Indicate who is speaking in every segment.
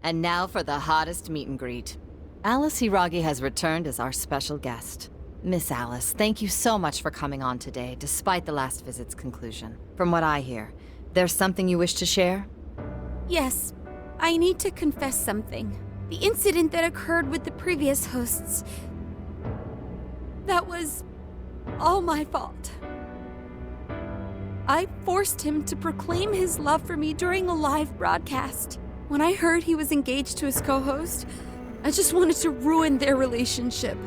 Speaker 1: And now for the hottest meet and greet. Alice Hiragi has returned as our special guest. Miss Alice, thank you so much for coming on today, despite the last visit's conclusion. From what I hear, there's something you wish to share?
Speaker 2: Yes, I need to confess something. The incident that occurred with the previous hosts. That was all my fault. I forced him to proclaim his love for me during a live broadcast. When I heard he was engaged to his co-host, I just wanted to ruin their relationship.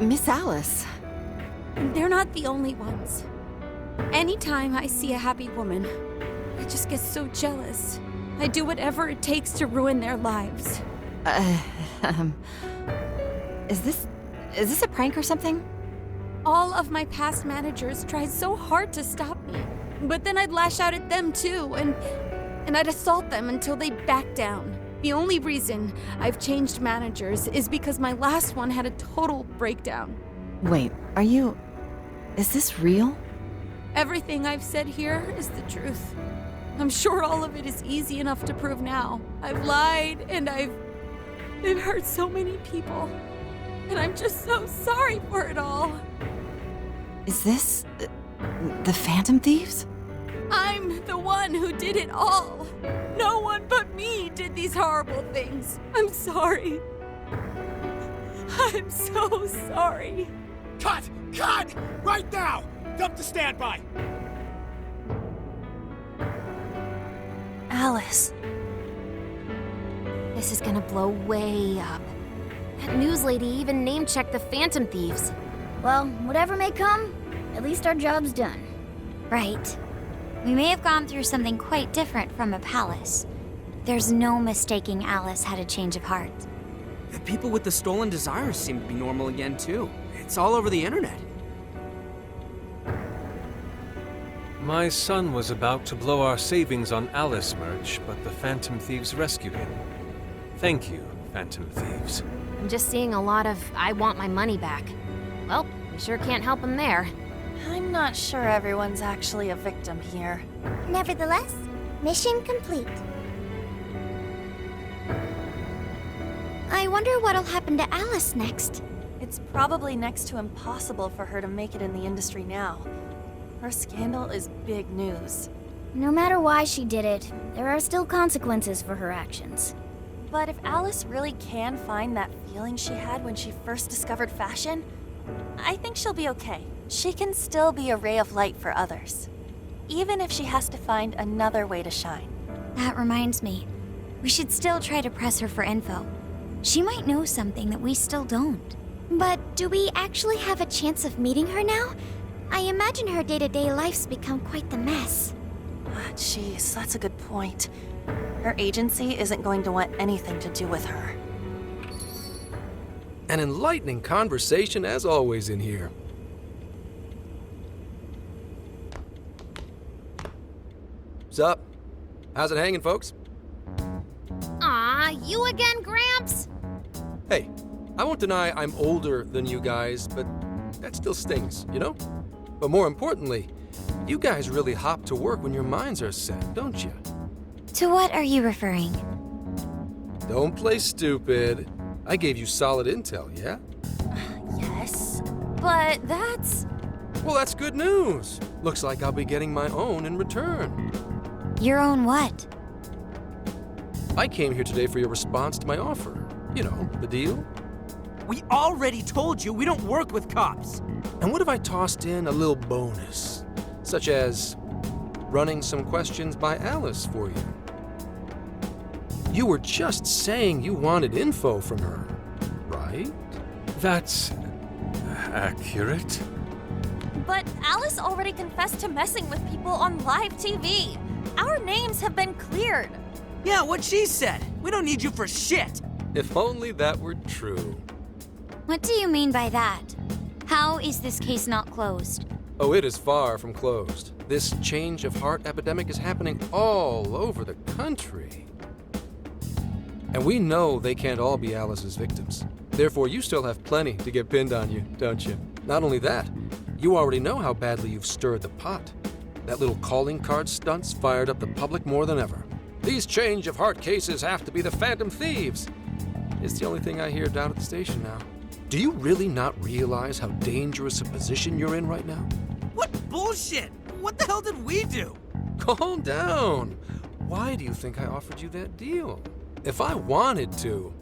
Speaker 1: Miss Alice.
Speaker 2: They're not the only ones. Anytime I see a happy woman, I just get so jealous. I do whatever it takes to ruin their lives.
Speaker 1: Is this a prank or something?
Speaker 2: All of my past managers tried so hard to stop me. But then I'd lash out at them too, and I'd assault them until they'd back down. The only reason I've changed managers is because my last one had a total breakdown.
Speaker 1: Wait, is this real?
Speaker 2: Everything I've said here is the truth. I'm sure all of it is easy enough to prove now. I've lied, and I've hurt so many people. And I'm just so sorry for it all.
Speaker 1: Is this the Phantom Thieves?
Speaker 2: I'm the one who did it all. No one but me did these horrible things. I'm sorry. I'm so sorry.
Speaker 3: Cut! Cut! Right now! Dump to standby!
Speaker 4: Alice. This is gonna blow way up. That news lady even name-checked the Phantom Thieves.
Speaker 5: Well, whatever may come, at least our job's done.
Speaker 6: Right. We may have gone through something quite different from a palace. There's no mistaking Alice had a change of heart.
Speaker 7: The people with the stolen desires seem to be normal again, too. It's all over the internet.
Speaker 8: My son was about to blow our savings on Alice merch, but the Phantom Thieves rescued him. Thank you, Phantom Thieves.
Speaker 4: I'm just seeing a lot of I want my money back. Well, we sure can't help him there.
Speaker 9: I'm not sure everyone's actually a victim here.
Speaker 5: Nevertheless, mission complete.
Speaker 6: I wonder what'll happen to Alice next.
Speaker 9: It's probably next to impossible for her to make it in the industry now. Her scandal is big news.
Speaker 5: No matter why she did it, there are still consequences for her actions.
Speaker 9: But if Alice really can find that feeling she had when she first discovered fashion, I think she'll be okay. She can still be a ray of light for others, even if she has to find another way to shine.
Speaker 6: That reminds me, we should still try to press her for info. She might know something that we still don't. But do we actually have a chance of meeting her now? I imagine her day-to-day life's become quite the mess.
Speaker 9: Jeez, that's a good point. Her agency isn't going to want anything to do with her.
Speaker 10: An enlightening conversation as always in here. Sup? How's it hanging, folks?
Speaker 4: Aw, you again, Gramps?
Speaker 10: Hey, I won't deny I'm older than you guys, but that still stings, you know? But more importantly, you guys really hop to work when your minds are set, don't you?
Speaker 6: To what are you referring?
Speaker 10: Don't play stupid. I gave you solid intel, yeah?
Speaker 9: Yes, but that's...
Speaker 10: Well, that's good news. Looks like I'll be getting my own in return.
Speaker 6: Your own what?
Speaker 10: I came here today for your response to my offer. You know, the deal.
Speaker 7: We already told you we don't work with cops.
Speaker 10: And what if I tossed in a little bonus? Such as running some questions by Alice for you. You were just saying you wanted info from her, right?
Speaker 8: That's accurate.
Speaker 9: But Alice already confessed to messing with people on live TV. Our names have been cleared.
Speaker 7: Yeah, what she said. We don't need you for shit.
Speaker 10: If only that were true.
Speaker 6: What do you mean by that? How is this case not closed?
Speaker 10: Oh, it is far from closed. This change of heart epidemic is happening all over the country. And we know they can't all be Alice's victims. Therefore, you still have plenty to get pinned on you, don't you? Not only that, you already know how badly you've stirred the pot. That little calling card stunt's fired up the public more than ever. These change of heart cases have to be the Phantom Thieves. It's the only thing I hear down at the station now. Do you really not realize how dangerous a position you're in right now?
Speaker 7: What bullshit? What the hell did we do?
Speaker 10: Calm down. Why do you think I offered you that deal? If I wanted to,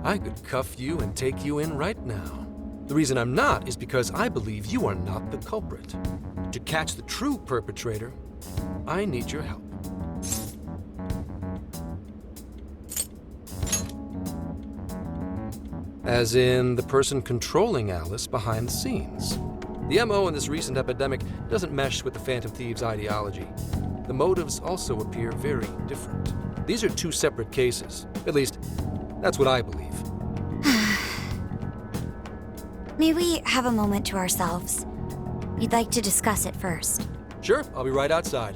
Speaker 10: I could cuff you and take you in right now. The reason I'm not is because I believe you are not the culprit. To catch the true perpetrator, I need your help. As in the person controlling Alice behind the scenes. The MO in this recent epidemic doesn't mesh with the Phantom Thieves' ideology. The motives also appear very different. These are two separate cases. At least, that's what I believe.
Speaker 6: May we have a moment to ourselves? We'd like to discuss it first.
Speaker 10: Sure, I'll be right outside.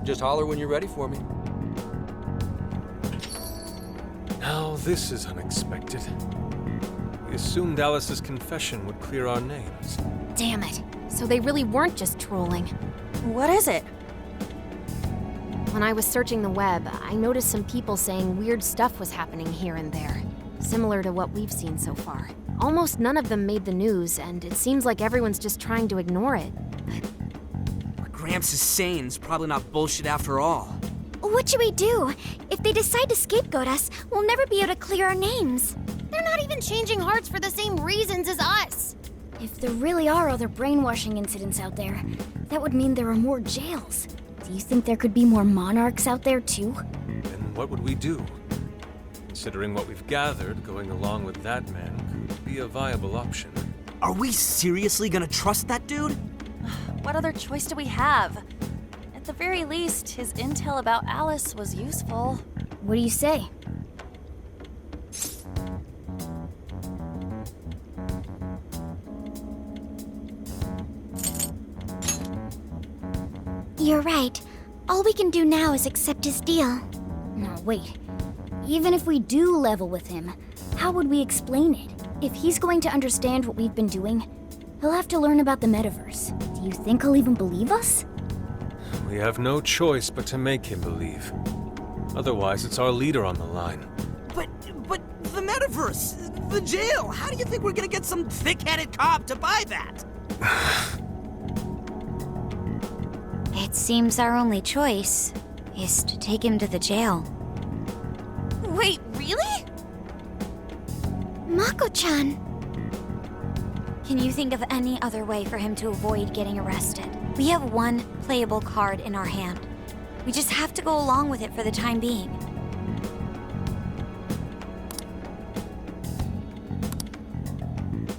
Speaker 10: Just holler when you're ready for me.
Speaker 8: Now this is unexpected. We assumed Alice's confession would clear our names.
Speaker 4: Damn it. So they really weren't just trolling.
Speaker 9: What is it?
Speaker 4: When I was searching the web, I noticed some people saying weird stuff was happening here and there, similar to what we've seen so far. Almost none of them made the news, and it seems like everyone's just trying to ignore it.
Speaker 7: What Gramps is saying is probably not bullshit after all.
Speaker 6: What should we do? If they decide to scapegoat us, we'll never be able to clear our names.
Speaker 4: They're not even changing hearts for the same reasons as us.
Speaker 5: If there really are other brainwashing incidents out there, that would mean there are more jails. Do you think there could be more monarchs out there too?
Speaker 8: Then what would we do? Considering what we've gathered, going along with that man could be a viable option.
Speaker 7: Are we seriously gonna trust that dude?
Speaker 9: What other choice do we have? At the very least, his intel about Alice was useful.
Speaker 5: What do you say?
Speaker 6: You're right. All we can do now is accept his deal.
Speaker 5: No, wait. Even if we do level with him, how would we explain it? If he's going to understand what we've been doing, he'll have to learn about the metaverse. Do you think he'll even believe us?
Speaker 8: We have no choice but to make him believe. Otherwise, it's our leader on the line.
Speaker 7: But the metaverse, the jail, how do you think we're gonna get some thick-headed cop to buy that?
Speaker 6: It seems our only choice is to take him to the jail.
Speaker 9: Wait, really?
Speaker 6: Mako-chan! Can you think of any other way for him to avoid getting arrested? We have one playable card in our hand. We just have to go along with it for the time being.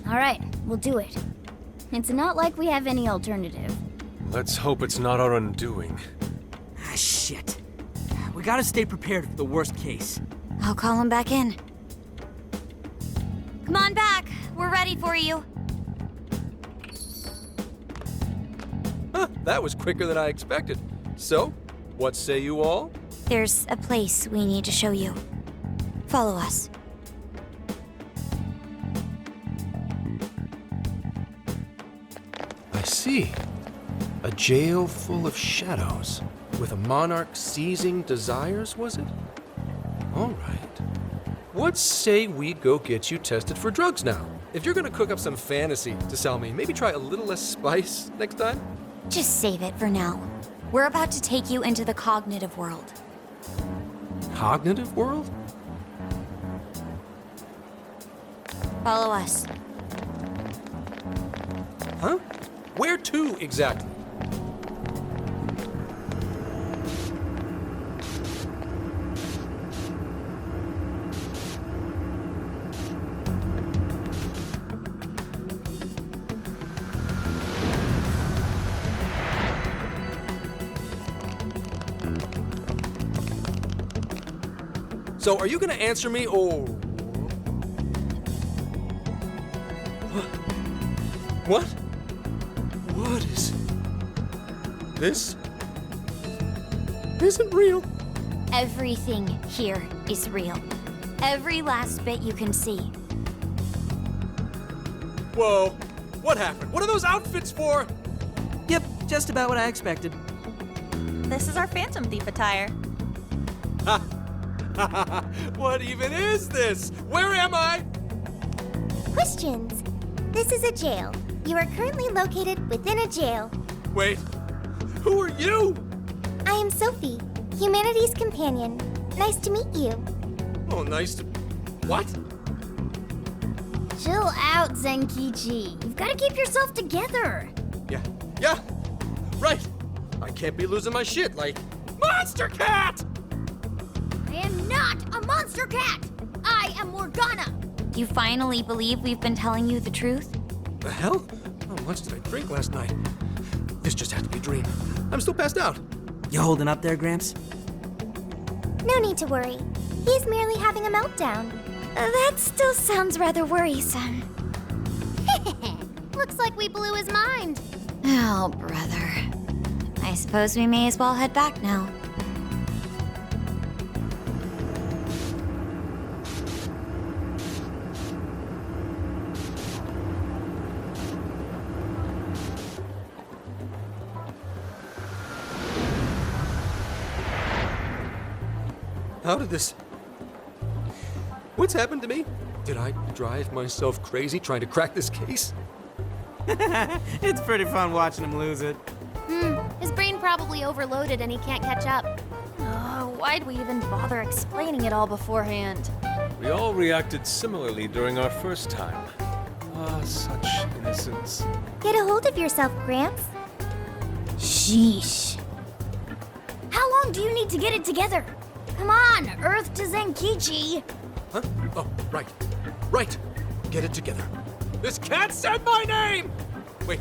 Speaker 5: All right, we'll do it. It's not like we have any alternative.
Speaker 8: Let's hope it's not our undoing.
Speaker 7: Ah, shit. We gotta stay prepared for the worst case.
Speaker 6: I'll call him back in. Come on back. We're ready for you.
Speaker 10: Huh, that was quicker than I expected. So, what say you all?
Speaker 6: There's a place we need to show you. Follow us.
Speaker 10: I see. A jail full of shadows. With a monarch seizing desires, was it? All right. What say we go get you tested for drugs now? If you're gonna cook up some fantasy to sell me, maybe try a little less spice next time?
Speaker 6: Just save it for now. We're about to take you into the cognitive world.
Speaker 10: Cognitive world?
Speaker 6: Follow us.
Speaker 10: Huh? Where to exactly? So, are you gonna answer me, or... What? What is... This... isn't real.
Speaker 6: Everything here is real. Every last bit you can see.
Speaker 10: Whoa. What happened? What are those outfits for?
Speaker 7: Yep, just about what I expected.
Speaker 9: This is our Phantom Thief attire.
Speaker 10: Ha! What even is this? Where am I?
Speaker 11: Questions. This is a jail. You are currently located within a jail.
Speaker 10: Wait, who are you?
Speaker 11: I am Sophie, humanity's companion. Nice to meet you.
Speaker 10: Oh, nice to... What?
Speaker 5: Chill out, Zenkichi. You've got to keep yourself together.
Speaker 10: Yeah, right. I can't be losing my shit like... Monster Cat!
Speaker 5: I am not a monster cat. I am Morgana.
Speaker 6: You finally believe we've been telling you the truth?
Speaker 10: The hell? How much did I drink last night? This just had to be a dream. I'm still passed out.
Speaker 7: You holding up there, Gramps?
Speaker 11: No need to worry. He's merely having a meltdown.
Speaker 6: That still sounds rather worrisome.
Speaker 5: Looks like we blew his mind.
Speaker 6: Oh, brother. I suppose we may as well head back now.
Speaker 10: How did this... What's happened to me? Did I drive myself crazy trying to crack this case?
Speaker 7: It's pretty fun watching him lose it.
Speaker 4: His brain probably overloaded and he can't catch up.
Speaker 1: Oh, why'd we even bother explaining it all beforehand?
Speaker 8: We all reacted similarly during our first time. Ah, such innocence.
Speaker 11: Get a hold of yourself, Gramps.
Speaker 5: Sheesh. How long do you need to get it together? Come on, Earth to Zenkichi.
Speaker 10: Huh? Oh, right. Right. Get it together. This cat said my name! Wait,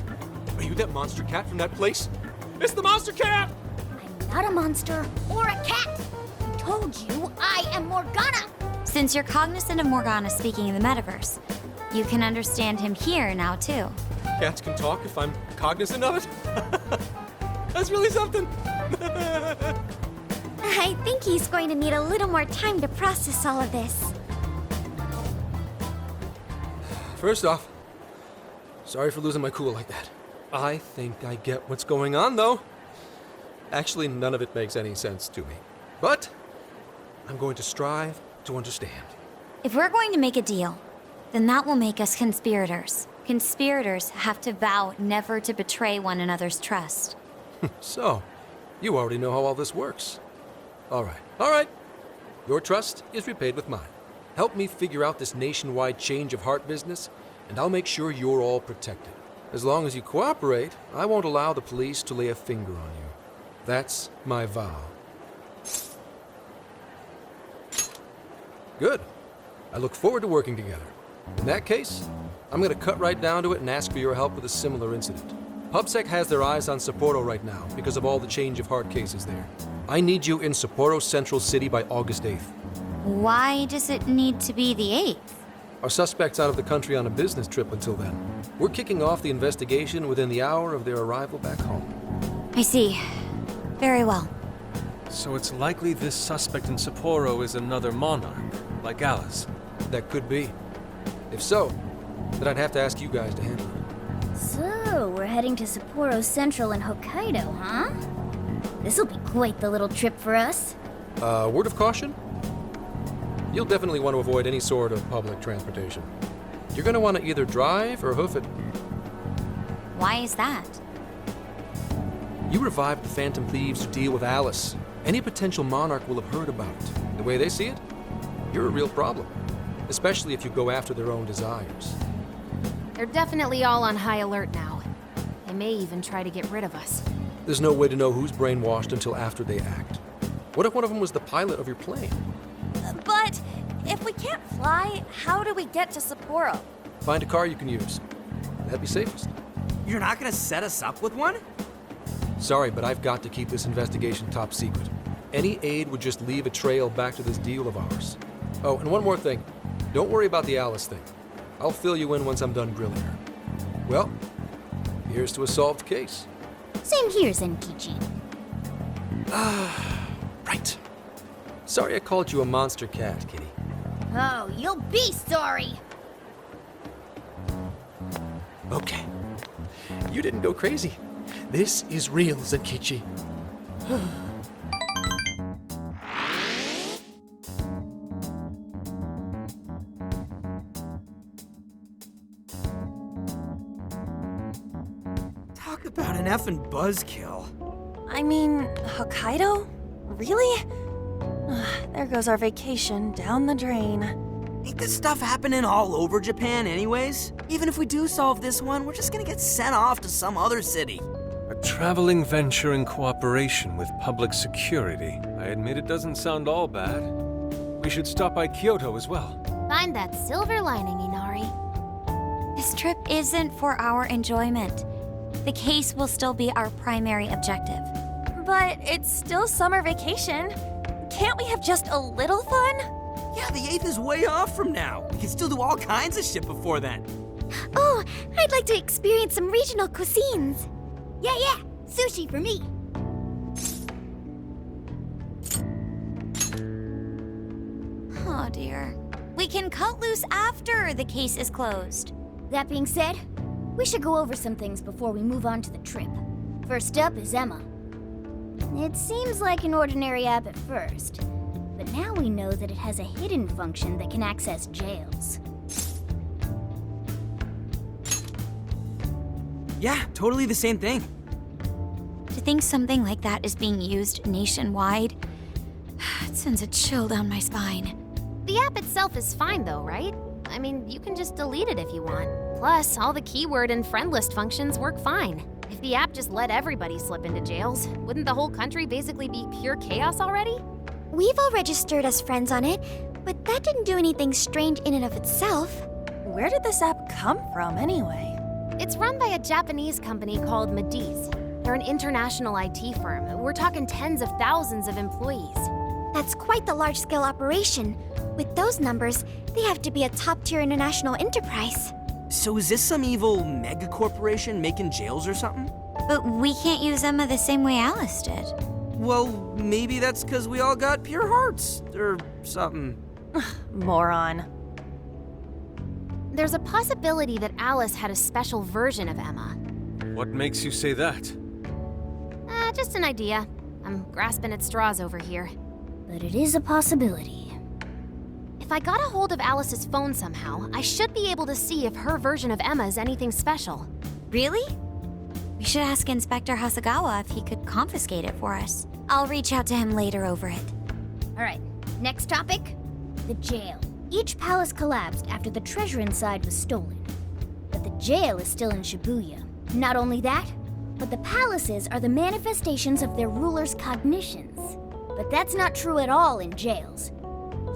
Speaker 10: are you that monster cat from that place? It's the monster cat!
Speaker 5: I'm not a monster or a cat. I told you I am Morgana.
Speaker 6: Since you're cognizant of Morgana speaking in the metaverse, you can understand him here now, too.
Speaker 10: Cats can talk if I'm cognizant of it? That's really something.
Speaker 11: I think he's going to need a little more time to process all of this.
Speaker 10: First off, sorry for losing my cool like that. I think I get what's going on, though. Actually, none of it makes any sense to me. But I'm going to strive to understand.
Speaker 6: If we're going to make a deal, then that will make us conspirators. Conspirators have to vow never to betray one another's trust.
Speaker 10: So, you already know how all this works. All right. Your trust is repaid with mine. Help me figure out this nationwide change of heart business, and I'll make sure you're all protected. As long as you cooperate, I won't allow the police to lay a finger on you. That's my vow. Good. I look forward to working together. In that case, I'm going to cut right down to it and ask for your help with a similar incident. PubSec has their eyes on Sapporo right now because of all the change of heart cases there. I need you in Sapporo Central City by August 8th.
Speaker 6: Why does it need to be the 8th?
Speaker 10: Our suspect's out of the country on a business trip until then. We're kicking off the investigation within the hour of their arrival back home.
Speaker 6: I see. Very well.
Speaker 8: So it's likely this suspect in Sapporo is another monarch, like Alice.
Speaker 10: That could be. If so, then I'd have to ask you guys to handle it.
Speaker 5: So, we're heading to Sapporo Central in Hokkaido, huh? This'll be quite the little trip for us.
Speaker 10: Word of caution? You'll definitely want to avoid any sort of public transportation. You're going to want to either drive or hoof it.
Speaker 6: Why is that?
Speaker 10: You revived the Phantom Thieves to deal with Alice. Any potential monarch will have heard about it. The way they see it, you're a real problem. Especially if you go after their own desires.
Speaker 4: They're definitely all on high alert now. They may even try to get rid of us.
Speaker 10: There's no way to know who's brainwashed until after they act. What if one of them was the pilot of your plane?
Speaker 9: But if we can't fly, how do we get to Sapporo?
Speaker 10: Find a car you can use. That'd be safest.
Speaker 7: You're not gonna set us up with one?
Speaker 10: Sorry, but I've got to keep this investigation top secret. Any aid would just leave a trail back to this deal of ours. Oh, and one more thing. Don't worry about the Alice thing. I'll fill you in once I'm done grilling her. Well, here's to a solved case.
Speaker 5: Same here, Zenkichi.
Speaker 10: Right. Sorry I called you a monster cat, kitty.
Speaker 5: Oh, you'll be sorry.
Speaker 10: Okay. You didn't go crazy. This is real, Zenkichi.
Speaker 7: About an effing buzzkill.
Speaker 9: I mean, Hokkaido? Really? There goes our vacation down the drain.
Speaker 7: Ain't this stuff happening all over Japan anyways? Even if we do solve this one, we're just gonna get sent off to some other city.
Speaker 8: A traveling venture in cooperation with public security. I admit it doesn't sound all bad. We should stop by Kyoto as well.
Speaker 4: Find that silver lining, Inari.
Speaker 6: This trip isn't for our enjoyment. The case will still be our primary objective.
Speaker 9: But it's still summer vacation. Can't we have just a little fun?
Speaker 7: Yeah, the 8th is way off from now. We can still do all kinds of shit before then.
Speaker 11: Oh, I'd like to experience some regional cuisines. Yeah, sushi for me.
Speaker 6: Oh dear. We can cut loose after the case is closed.
Speaker 5: That being said, we should go over some things before we move on to the trip. First up is Emma. It seems like an ordinary app at first, but now we know that it has a hidden function that can access jails.
Speaker 7: Yeah, totally the same thing.
Speaker 6: To think something like that is being used nationwide, it sends a chill down my spine.
Speaker 4: The app itself is fine though, right? I mean, you can just delete it if you want. Plus, all the keyword and friend list functions work fine. If the app just let everybody slip into jails, wouldn't the whole country basically be pure chaos already?
Speaker 11: We've all registered as friends on it, but that didn't do anything strange in and of itself.
Speaker 9: Where did this app come from anyway?
Speaker 4: It's run by a Japanese company called Mediz. They're an international IT firm. We're talking tens of thousands of employees.
Speaker 11: That's quite the large-scale operation. With those numbers, they have to be a top-tier international enterprise.
Speaker 7: So is this some evil mega corporation making jails or something?
Speaker 6: But we can't use Emma the same way Alice did.
Speaker 7: Well, maybe that's because we all got pure hearts, or something.
Speaker 9: Moron.
Speaker 4: There's a possibility that Alice had a special version of Emma.
Speaker 8: What makes you say that?
Speaker 4: Just an idea. I'm grasping at straws over here.
Speaker 5: But it is a possibility.
Speaker 4: If I got a hold of Alice's phone somehow, I should be able to see if her version of Emma is anything special.
Speaker 6: Really? We should ask Inspector Hasagawa if he could confiscate it for us. I'll reach out to him later over it.
Speaker 5: Alright, next topic, the jail. Each palace collapsed after the treasure inside was stolen. But the jail is still in Shibuya. Not only that, but the palaces are the manifestations of their rulers' cognitions. But that's not true at all in jails.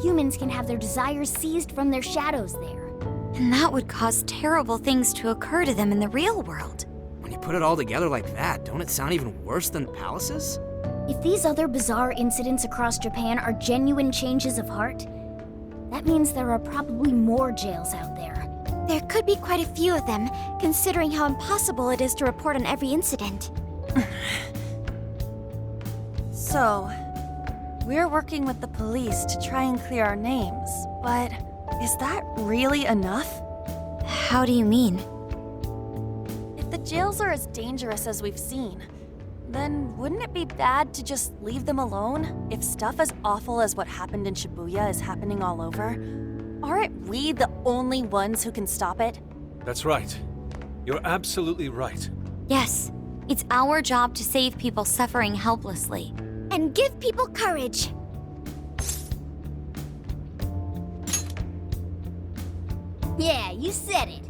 Speaker 5: Humans can have their desires seized from their shadows there.
Speaker 6: And that would cause terrible things to occur to them in the real world.
Speaker 7: When you put it all together like that, don't it sound even worse than palaces?
Speaker 5: If these other bizarre incidents across Japan are genuine changes of heart, that means there are probably more jails out there.
Speaker 11: There could be quite a few of them, considering how impossible it is to report on every incident.
Speaker 9: So, we're working with the police to try and clear our names, but is that really enough?
Speaker 6: How do you mean?
Speaker 9: If the jails are as dangerous as we've seen, then wouldn't it be bad to just leave them alone if stuff as awful as what happened in Shibuya is happening all over? Aren't we the only ones who can stop it?
Speaker 8: That's right. You're absolutely right.
Speaker 6: Yes, it's our job to save people suffering helplessly.
Speaker 11: And give people courage.
Speaker 5: Yeah, you said it.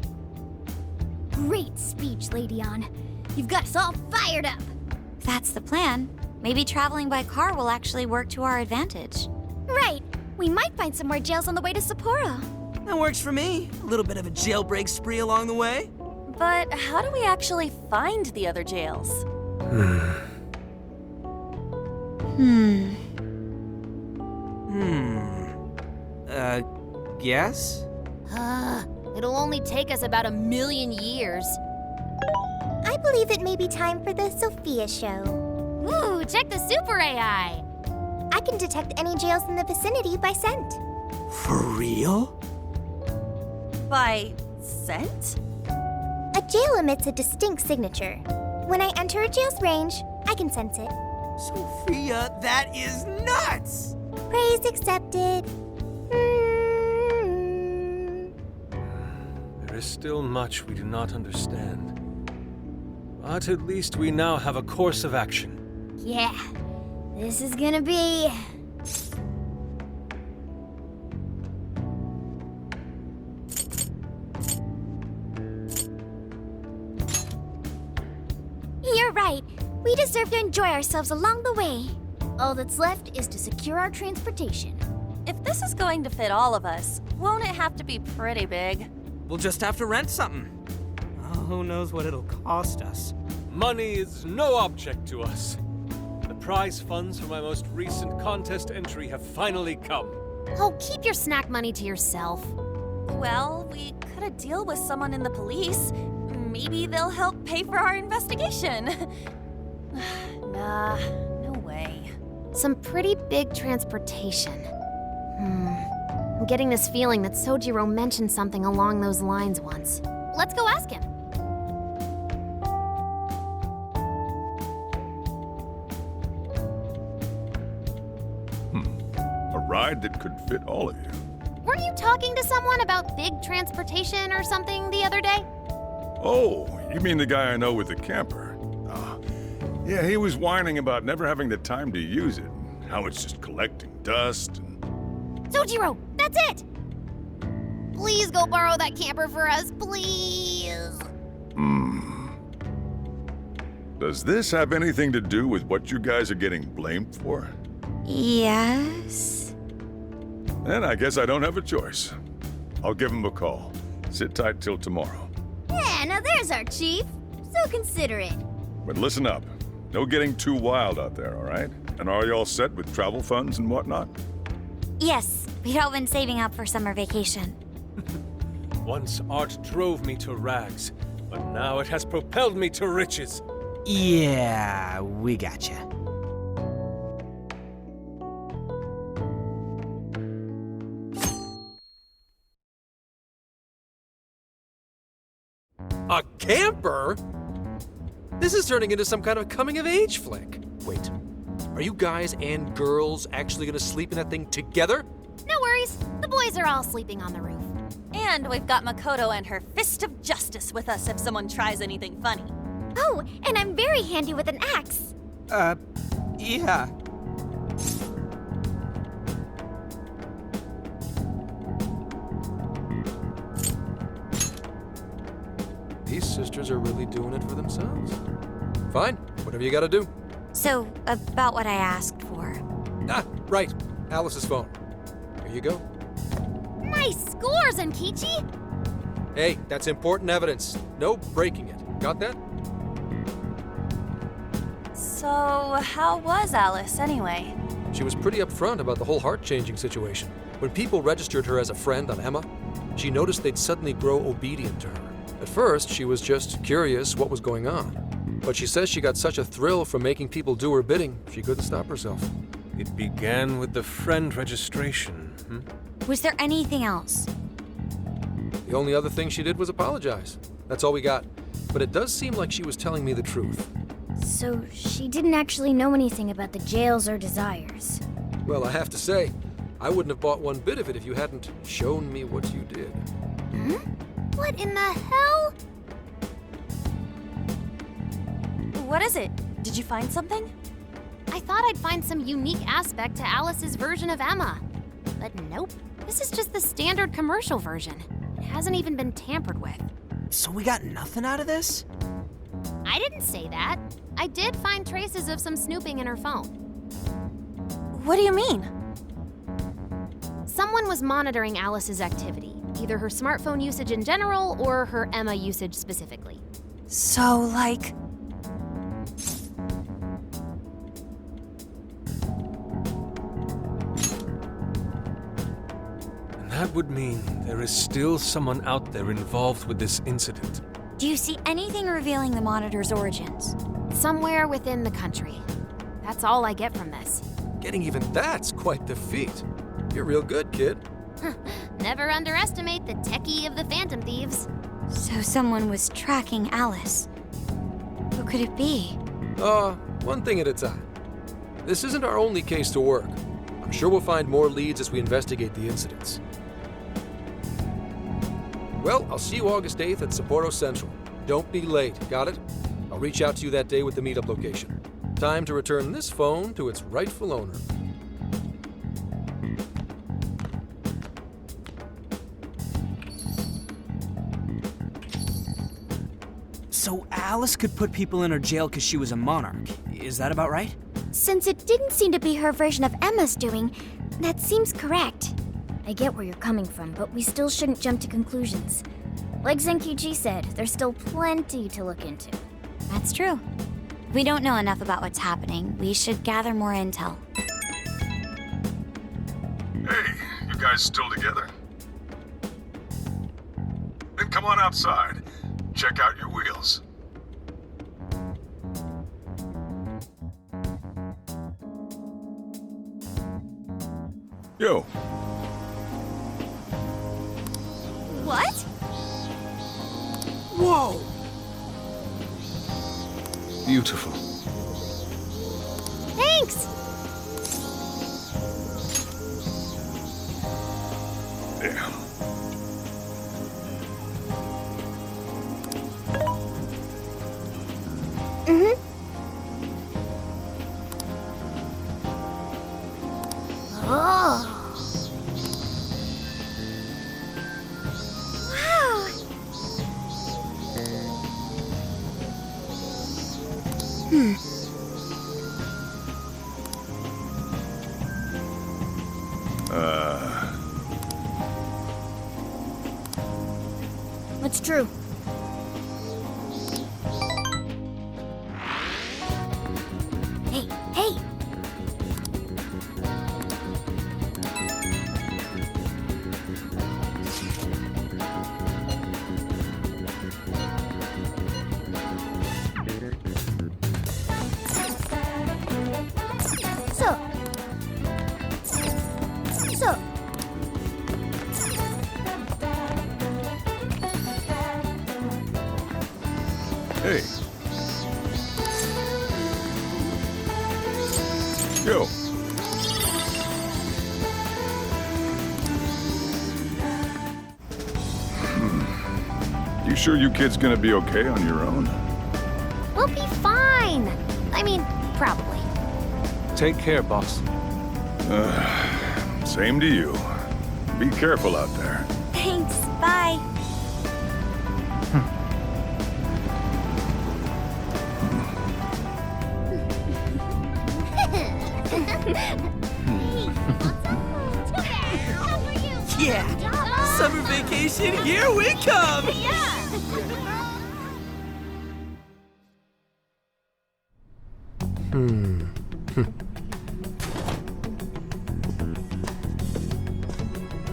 Speaker 5: Great speech, Lady Ann. You've got us all fired up.
Speaker 6: If that's the plan, maybe traveling by car will actually work to our advantage.
Speaker 11: Right. We might find some more jails on the way to Sapporo.
Speaker 7: That works for me. A little bit of a jailbreak spree along the way.
Speaker 9: But how do we actually find the other jails?
Speaker 7: Guess?
Speaker 4: It'll only take us about 1,000,000 years.
Speaker 11: I believe it may be time for the Sophia show.
Speaker 4: Ooh, check the super AI!
Speaker 11: I can detect any jails in the vicinity by scent.
Speaker 7: For real?
Speaker 9: By scent?
Speaker 11: A jail emits a distinct signature. When I enter a jail's range, I can sense it.
Speaker 7: Sophia, that is nuts!
Speaker 11: Praise accepted.
Speaker 8: There is still much we do not understand. But at least we now have a course of action.
Speaker 5: Yeah, this is gonna be...
Speaker 11: You're right. We deserve to enjoy ourselves along the way.
Speaker 5: All that's left is to secure our transportation.
Speaker 9: If this is going to fit all of us, won't it have to be pretty big?
Speaker 7: We'll just have to rent something. Oh, who knows what it'll cost us.
Speaker 8: Money is no object to us. The prize funds for my most recent contest entry have finally come.
Speaker 4: Oh, keep your snack money to yourself.
Speaker 9: Well, we could a deal with someone in the police. Maybe they'll help pay for our investigation. Nah, no way.
Speaker 4: Some pretty big transportation. I'm getting this feeling that Sojiro mentioned something along those lines once. Let's go ask him.
Speaker 12: A ride that could fit all of you.
Speaker 4: Weren't you talking to someone about big transportation or something the other day?
Speaker 12: Oh, you mean the guy I know with the camper? Yeah, he was whining about never having the time to use it. How it's just collecting dust and...
Speaker 4: Sojiro, that's it! Please go borrow that camper for us, please.
Speaker 12: Does this have anything to do with what you guys are getting blamed for?
Speaker 6: Yes?
Speaker 12: Then I guess I don't have a choice. I'll give him a call. Sit tight till tomorrow.
Speaker 5: Yeah, now there's our chief. So considerate.
Speaker 12: But listen up. No getting too wild out there, all right? And are you all set with travel funds and whatnot?
Speaker 6: Yes, we'd all been saving up for summer vacation.
Speaker 8: Once art drove me to rags, but now it has propelled me to riches.
Speaker 7: Yeah, we gotcha.
Speaker 10: A camper? This is turning into some kind of coming-of-age flick. Wait, are you guys and girls actually gonna sleep in that thing together?
Speaker 4: No worries. The boys are all sleeping on the roof.
Speaker 9: And we've got Makoto and her Fist of Justice with us if someone tries anything funny.
Speaker 11: Oh, and I'm very handy with an axe.
Speaker 7: Yeah.
Speaker 10: These sisters are really doing it for themselves. Fine, whatever you gotta do.
Speaker 6: So, about what I asked for.
Speaker 10: Ah, right. Alice's phone. Here you go.
Speaker 4: Nice scores, Enkichi!
Speaker 10: Hey, that's important evidence. No breaking it. Got that?
Speaker 9: So, how was Alice anyway?
Speaker 10: She was pretty upfront about the whole heart-changing situation. When people registered her as a friend on Emma, she noticed they'd suddenly grow obedient to her. At first, she was just curious what was going on. But she says she got such a thrill from making people do her bidding, she couldn't stop herself.
Speaker 8: It began with the friend registration.
Speaker 6: Was there anything else?
Speaker 10: The only other thing she did was apologize. That's all we got. But it does seem like she was telling me the truth.
Speaker 5: So she didn't actually know anything about the jails or desires.
Speaker 10: Well, I have to say, I wouldn't have bought one bit of it if you hadn't shown me what you did.
Speaker 4: What in the hell?
Speaker 9: What is it? Did you find something?
Speaker 4: I thought I'd find some unique aspect to Alice's version of Emma. But nope. This is just the standard commercial version. It hasn't even been tampered with.
Speaker 7: So we got nothing out of this?
Speaker 4: I didn't say that. I did find traces of some snooping in her phone.
Speaker 9: What do you mean?
Speaker 4: Someone was monitoring Alice's activity, either her smartphone usage in general or her Emma usage specifically.
Speaker 9: So, like...
Speaker 8: And that would mean there is still someone out there involved with this incident.
Speaker 6: Do you see anything revealing the Monitor's origins?
Speaker 4: Somewhere within the country. That's all I get from this.
Speaker 10: Getting even that's quite the feat. You're real good, kid.
Speaker 4: Never underestimate the techie of the Phantom Thieves.
Speaker 6: So someone was tracking Alice. Who could it be?
Speaker 10: One thing at a time. This isn't our only case to work. I'm sure we'll find more leads as we investigate the incidents. Well, I'll see you August 8th at Sapporo Central. Don't be late, got it? I'll reach out to you that day with the meetup location. Time to return this phone to its rightful owner.
Speaker 7: So Alice could put people in her jail because she was a monarch. Is that about right?
Speaker 11: Since it didn't seem to be her version of Emma's doing, that seems correct.
Speaker 5: I get where you're coming from, but we still shouldn't jump to conclusions. Like Zenkichi said, there's still plenty to look into.
Speaker 6: That's true. We don't know enough about what's happening. We should gather more intel.
Speaker 12: Hey, you guys still together? Then come on outside. Check out your wheels. Yo.
Speaker 2: What?
Speaker 7: Whoa!
Speaker 8: Beautiful.
Speaker 11: Thanks!
Speaker 12: Yeah.
Speaker 11: Oh. Wow.
Speaker 5: What's true?
Speaker 11: Hey, hey! So.
Speaker 12: Hey. Yo. You sure you kids gonna be okay on your own?
Speaker 5: We'll be fine. I mean, probably.
Speaker 8: Take care, boss.
Speaker 12: Same to you. Be careful out there.
Speaker 6: Thanks. Bye.
Speaker 7: Yeah! Summer vacation, here we come!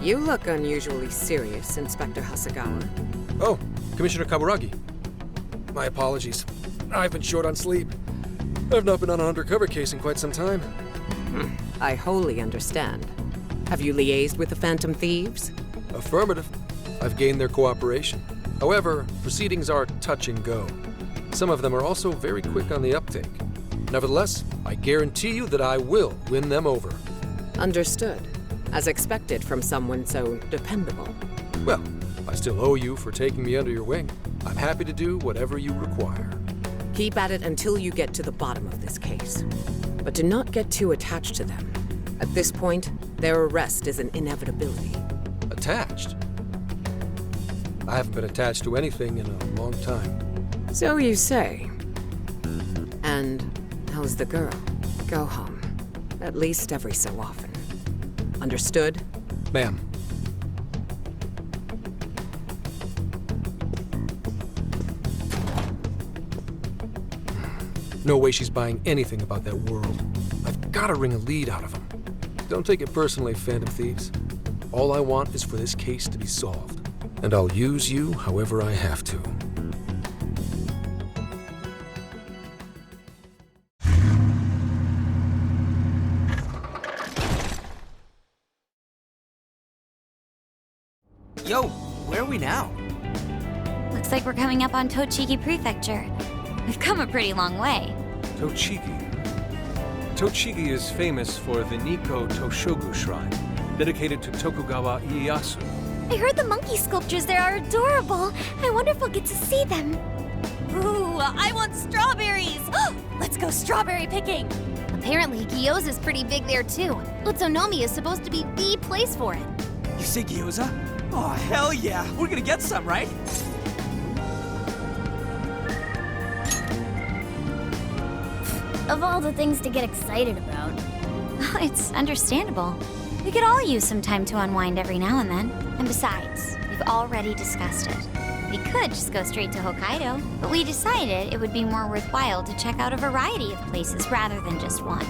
Speaker 13: You look unusually serious, Inspector Hasagawa.
Speaker 10: Oh, Commissioner Kaburagi. My apologies. I've been short on sleep. I've not been on an undercover case in quite some time.
Speaker 13: I wholly understand. Have you liaised with the Phantom Thieves?
Speaker 10: Affirmative. I've gained their cooperation. However, proceedings are touch and go. Some of them are also very quick on the uptake. Nevertheless, I guarantee you that I will win them over.
Speaker 13: Understood. As expected from someone so dependable.
Speaker 10: Well, I still owe you for taking me under your wing. I'm happy to do whatever you require.
Speaker 13: Keep at it until you get to the bottom of this case. But do not get too attached to them. At this point, their arrest is an inevitability.
Speaker 10: Attached? I haven't been attached to anything in a long time.
Speaker 13: So you say. And how's the girl? Go home. At least every so often. Understood?
Speaker 10: Ma'am. No way she's buying anything about that world. I've got to wring a lead out of them. Don't take it personally, Phantom Thieves. All I want is for this case to be solved. And I'll use you however I have to.
Speaker 7: Yo, where are we now?
Speaker 6: Looks like we're coming up on Tochigi Prefecture. We've come a pretty long way.
Speaker 8: Tochigi. Tochigi is famous for the Nikko Toshogu Shrine, dedicated to Tokugawa Ieyasu.
Speaker 11: I heard the monkey sculptures there are adorable. I wonder if we'll get to see them.
Speaker 9: Ooh, I want strawberries! Let's go strawberry picking!
Speaker 4: Apparently, Gyoza's pretty big there too. Utsunomiya is supposed to be the place for it.
Speaker 7: You say gyoza? Oh, hell yeah. We're gonna get some, right?
Speaker 5: Of all the things to get excited about.
Speaker 6: It's understandable. We could all use some time to unwind every now and then. And besides, we've already discussed it. We could just go straight to Hokkaido, but we decided it would be more worthwhile to check out a variety of places rather than just one.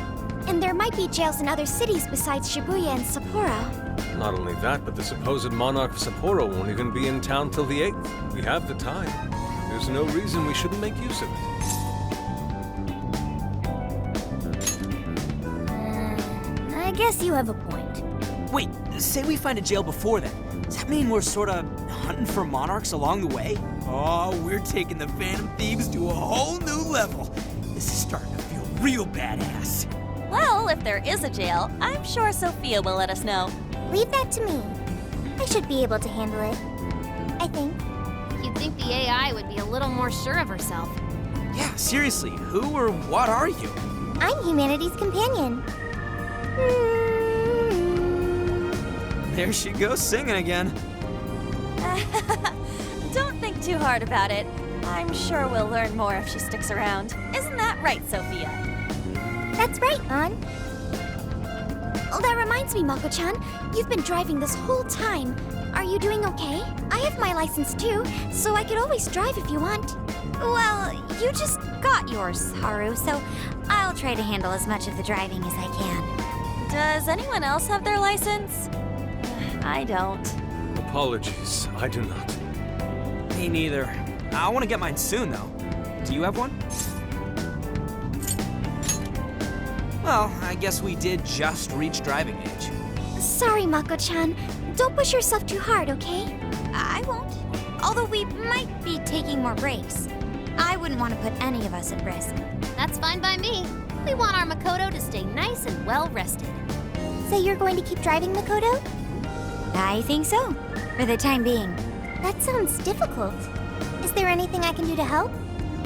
Speaker 11: And there might be jails in other cities besides Shibuya and Sapporo.
Speaker 8: Not only that, but the supposed monarch of Sapporo won't even be in town till the 8th. We have the time. There's no reason we shouldn't make use of it.
Speaker 5: I guess you have a point.
Speaker 7: Wait, say we find a jail before then. Does that mean we're sorta hunting for monarchs along the way? Oh, we're taking the Phantom Thieves to a whole new level. This is starting to feel real badass.
Speaker 9: Well, if there is a jail, I'm sure Sophia will let us know.
Speaker 11: Leave that to me. I should be able to handle it. I think.
Speaker 4: You'd think the AI would be a little more sure of herself.
Speaker 7: Yeah, seriously, who or what are you?
Speaker 11: I'm humanity's companion.
Speaker 7: There she goes singing again.
Speaker 9: Don't think too hard about it. I'm sure we'll learn more if she sticks around. Isn't that right, Sophia?
Speaker 11: That's right, An. Oh, that reminds me, Mako-chan. You've been driving this whole time. Are you doing okay? I have my license too, so I could always drive if you want.
Speaker 6: Well, you just got yours, Haru, so I'll try to handle as much of the driving as I can.
Speaker 9: Does anyone else have their license? I don't.
Speaker 8: Apologies, I do not.
Speaker 7: Me neither. I want to get mine soon, though. Do you have one? Well, I guess we did just reach driving age.
Speaker 11: Sorry, Mako-chan. Don't push yourself too hard, okay?
Speaker 6: I won't. Although we might be taking more breaks. I wouldn't want to put any of us at risk.
Speaker 4: That's fine by me. We want our Makoto to stay nice and well rested.
Speaker 11: So you're going to keep driving, Makoto?
Speaker 6: I think so, for the time being.
Speaker 11: That sounds difficult. Is there anything I can do to help?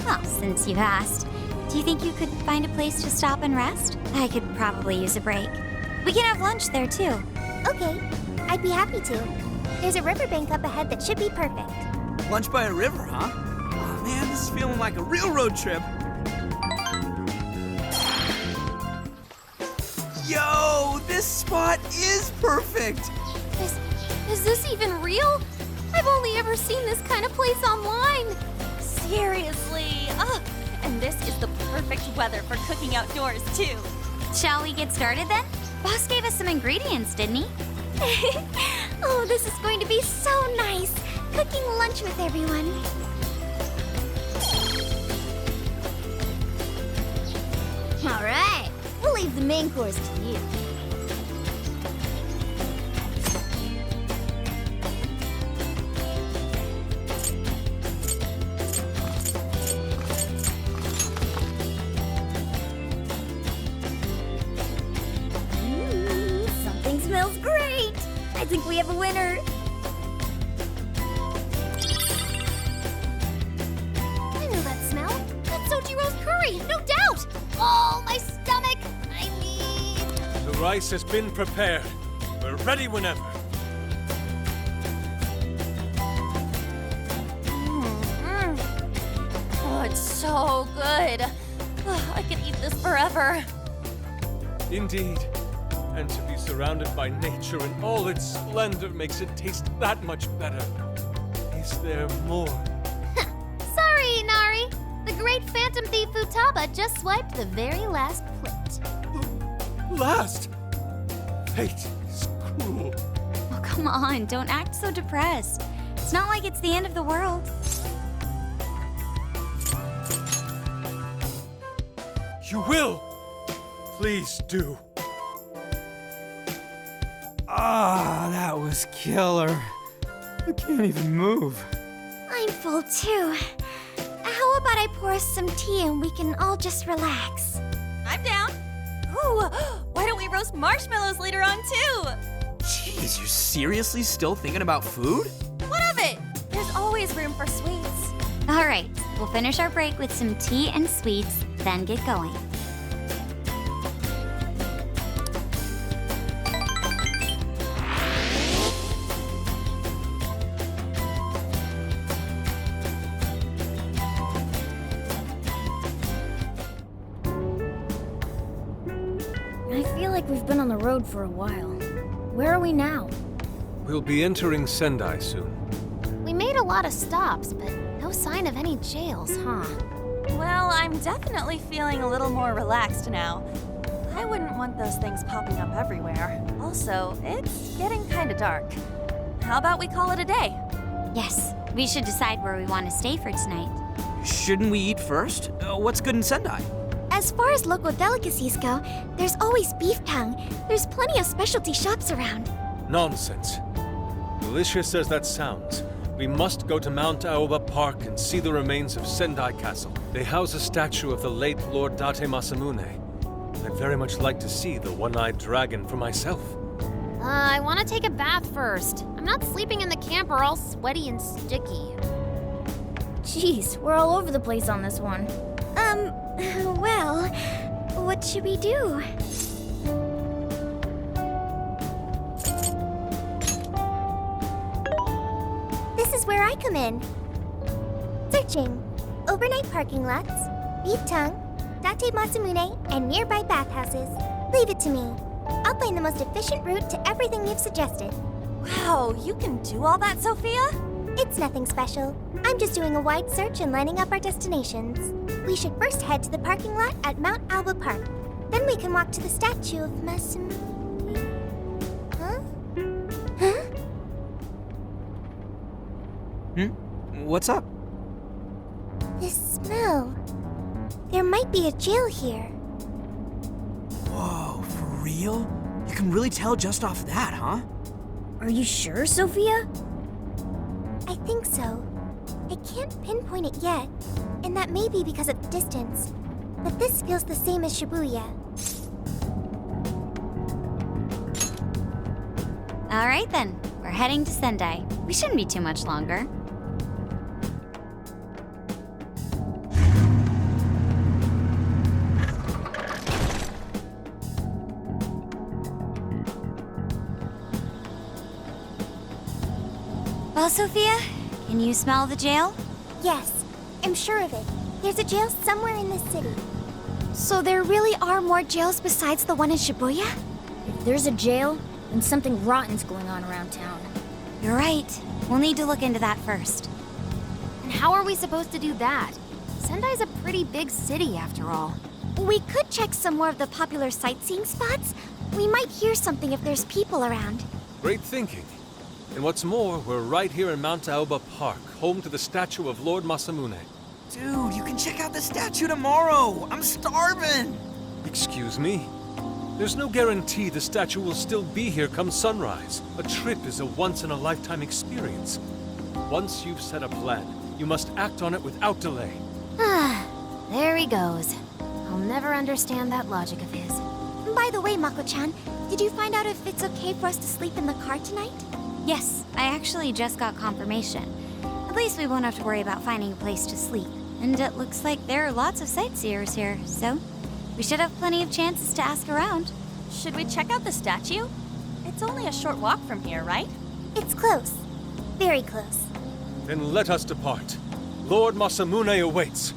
Speaker 6: Well, since you've asked, do you think you could find a place to stop and rest? I could probably use a break. We can have lunch there, too.
Speaker 11: Okay, I'd be happy to. There's a riverbank up ahead that should be perfect.
Speaker 7: Lunch by a river, huh? Oh man, this is feeling like a real road trip. Yo, this spot is perfect!
Speaker 4: Is this even real? I've only ever seen this kind of place online.
Speaker 9: Seriously? Ugh. And this is the perfect weather for cooking outdoors, too.
Speaker 6: Shall we get started then? Boss gave us some ingredients, didn't he?
Speaker 11: Oh, this is going to be so nice. Cooking lunch with everyone.
Speaker 5: All right, we'll leave the main course to you. Something smells great. I think we have a winner.
Speaker 4: I know that smell. That's Sojiro's curry, no doubt. Oh, my stomach. I need...
Speaker 8: The rice has been prepared. We're ready whenever.
Speaker 9: Oh, it's so good. I could eat this forever.
Speaker 8: Indeed. And to be surrounded by nature in all its splendor makes it taste that much better. Is there more?
Speaker 4: Sorry, Inari. The great Phantom Thief Futaba just swiped the very last plate.
Speaker 8: Last! Fate is cruel.
Speaker 6: Oh, come on, don't act so depressed. It's not like it's the end of the world.
Speaker 8: You will! Please do.
Speaker 7: Ah, that was killer. I can't even move.
Speaker 11: I'm full too. How about I pour us some tea and we can all just relax?
Speaker 9: I'm down. Ooh, why don't we roast marshmallows later on, too?
Speaker 7: Jeez, you're seriously still thinking about food?
Speaker 9: What of it? There's always room for sweets.
Speaker 6: All right, We'll finish our break with some tea and sweets, then get going.
Speaker 5: I feel like we've been on the road for a while. Where are we now?
Speaker 8: We'll be entering Sendai soon.
Speaker 4: We made a lot of stops, but no sign of any jails, huh?
Speaker 9: Well, I'm definitely feeling a little more relaxed now. I wouldn't want those things popping up everywhere. Also, it's getting kinda dark. How about we call it a day?
Speaker 6: Yes, we should decide where we want to stay for tonight.
Speaker 7: Shouldn't we eat first? What's good in Sendai?
Speaker 11: As far as local delicacies go, there's always beef tongue. There's plenty of specialty shops around.
Speaker 8: Nonsense. Delicious as that sounds, we must go to Mount Aoba Park and see the remains of Sendai Castle. They house a statue of the late Lord Date Masamune. I'd very much like to see the one-eyed dragon for myself.
Speaker 4: I want to take a bath first. I'm not sleeping in the camper all sweaty and sticky.
Speaker 5: Jeez, we're all over the place on this one.
Speaker 11: Well, what should we do? This is where I come in. Searching. Overnight parking lots, beef tongue, Date Masamune, and nearby bathhouses. Leave it to me. I'll find the most efficient route to everything you've suggested.
Speaker 9: Wow, you can do all that, Sophia?
Speaker 11: It's nothing special. I'm just doing a wide search and lining up our destinations. We should first head to the parking lot at Mount Alba Park. Then we can walk to the statue of Masamune. Huh? Huh?
Speaker 7: What's up?
Speaker 11: This smell. There might be a jail here.
Speaker 7: Whoa, for real? You can really tell just off that, huh?
Speaker 5: Are you sure, Sophia?
Speaker 11: I think so. I can't pinpoint it yet, and that may be because of the distance. But this feels the same as Shibuya.
Speaker 6: All right then, we're heading to Sendai. We shouldn't be too much longer. Well, Sophia, can you smell the jail?
Speaker 11: Yes, I'm sure of it. There's a jail somewhere in this city. So there really are more jails besides the one in Shibuya?
Speaker 5: If there's a jail, then something rotten's going on around town.
Speaker 6: You're right. We'll need to look into that first.
Speaker 4: And how are we supposed to do that? Sendai's a pretty big city, after all.
Speaker 11: We could check some more of the popular sightseeing spots. We might hear something if there's people around.
Speaker 8: Great thinking. And what's more, we're right here in Mount Aoba Park, home to the statue of Lord Masamune.
Speaker 7: Dude, you can check out the statue tomorrow! I'm starving!
Speaker 8: Excuse me? There's no guarantee the statue will still be here come sunrise. A trip is a once-in-a-lifetime experience. Once you've set a plan, you must act on it without delay.
Speaker 4: There he goes. I'll never understand that logic of his.
Speaker 11: By the way, Mako-chan, did you find out if it's okay for us to sleep in the car tonight?
Speaker 6: Yes, I actually just got confirmation. At least we won't have to worry about finding a place to sleep. And it looks like there are lots of sightseers here, so we should have plenty of chances to ask around.
Speaker 9: Should we check out the statue? It's only a short walk from here, right?
Speaker 11: It's close. Very close.
Speaker 8: Then let us depart. Lord Masamune awaits.